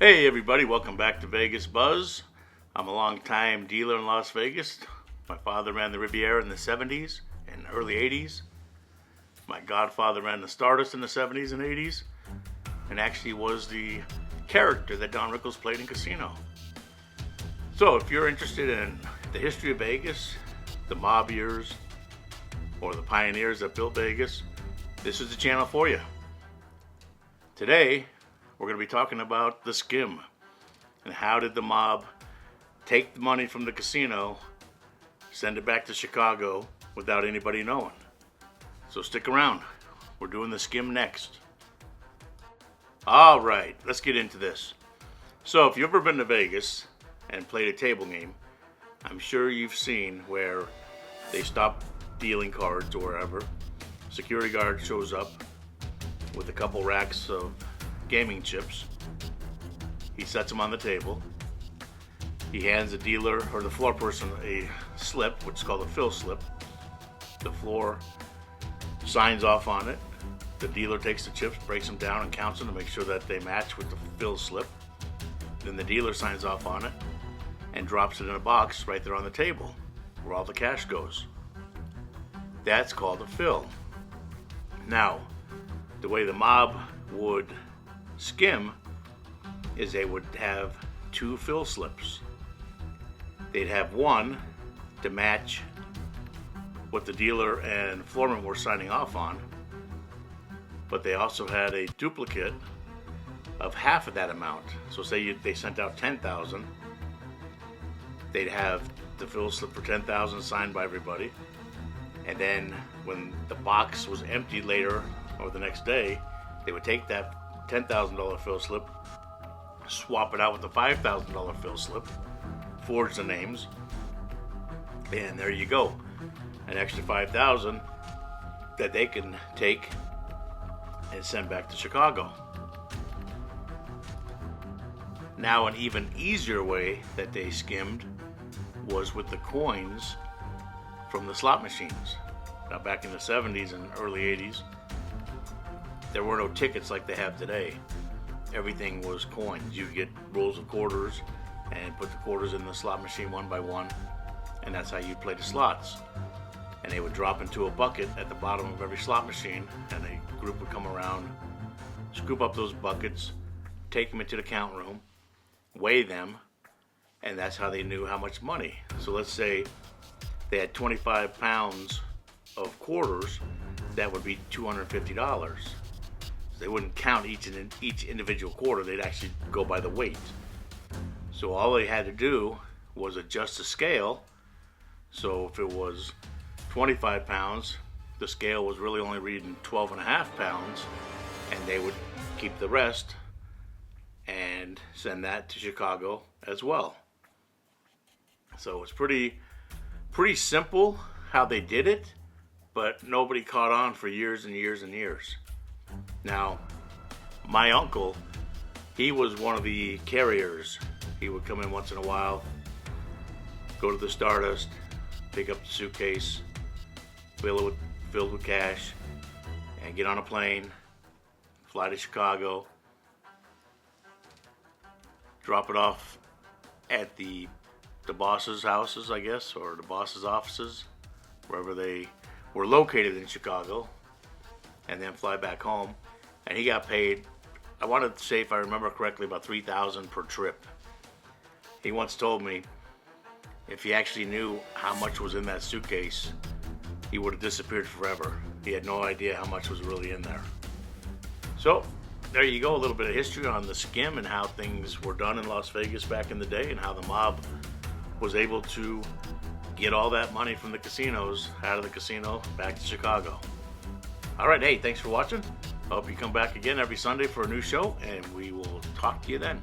Hey everybody, welcome back to Vegas Buzz. I'm a long-time dealer in Las Vegas. My father ran the Riviera in the 70s and early 80s. My godfather ran the Stardust in the 70s and 80s, and actually was the character that Don Rickles played in Casino. So if you're interested in the history of Vegas, the mob years, or the pioneers that built Vegas, this is the channel for you. Today, we're going to be talking about the Skim and how did the mob take the money from the casino, send it back to Chicago without anybody knowing. So stick around. We're doing the Skim next. All right, let's get into this. So if you've ever been to Vegas and played a table game, I'm sure you've seen where they stop dealing cards or wherever. Security guard shows up with a couple racks of gaming chips. He sets them on the table. He hands the dealer or the floor person a slip, which is called a fill slip. The floor signs off on it. The dealer takes the chips, breaks them down, and counts them to make sure that they match with the fill slip. Then the dealer signs off on it and drops it in a box right there on the table where all the cash goes. That's called a fill. Now, the way the mob would skim is they would have two fill slips. They'd have one to match what the dealer and floorman were signing off on, but they also had a duplicate of half of that amount. So say they sent out 10,000, they'd have the fill slip for 10,000 signed by everybody, and then when the box was emptied later or the next day, they would take that $10,000 fill slip, swap it out with the $5,000 fill slip, forge the names, and there you go. An extra $5,000 that they can take and send back to Chicago. Now, an even easier way that they skimmed was with the coins from the slot machines. Now, back in the 70s and early 80s, there were no tickets like they have today. Everything was coins. You get rolls of quarters and put the quarters in the slot machine one by one, and that's how you play the slots. And they would drop into a bucket at the bottom of every slot machine, and a group would come around, scoop up those buckets, take them into the count room, weigh them, and that's how they knew how much money. So let's say they had 25 pounds of quarters, that would be $250. They wouldn't count each individual quarter. They'd actually go by the weight. So all they had to do was adjust the scale. So if it was 25 pounds, the scale was really only reading 12 and a half pounds, and they would keep the rest and send that to Chicago as well. So it's pretty simple how they did it, but nobody caught on for years and years and years. Now, my uncle, he was one of the carriers. He would come in once in a while, go to the Stardust, pick up the suitcase, filled with cash, and get on a plane, fly to Chicago, drop it off at the boss's houses, I guess, or the boss's offices, wherever they were located in Chicago, and then fly back home. And he got paid, I want to say, if I remember correctly, about $3,000 per trip. He once told me if he actually knew how much was in that suitcase, he would have disappeared forever. He had no idea how much was really in there. So there you go, a little bit of history on the Skim and how things were done in Las Vegas back in the day, and how the mob was able to get all that money from the casinos out of the casino back to Chicago. All right, hey, thanks for watching. I hope you come back again every Sunday for a new show, and we will talk to you then.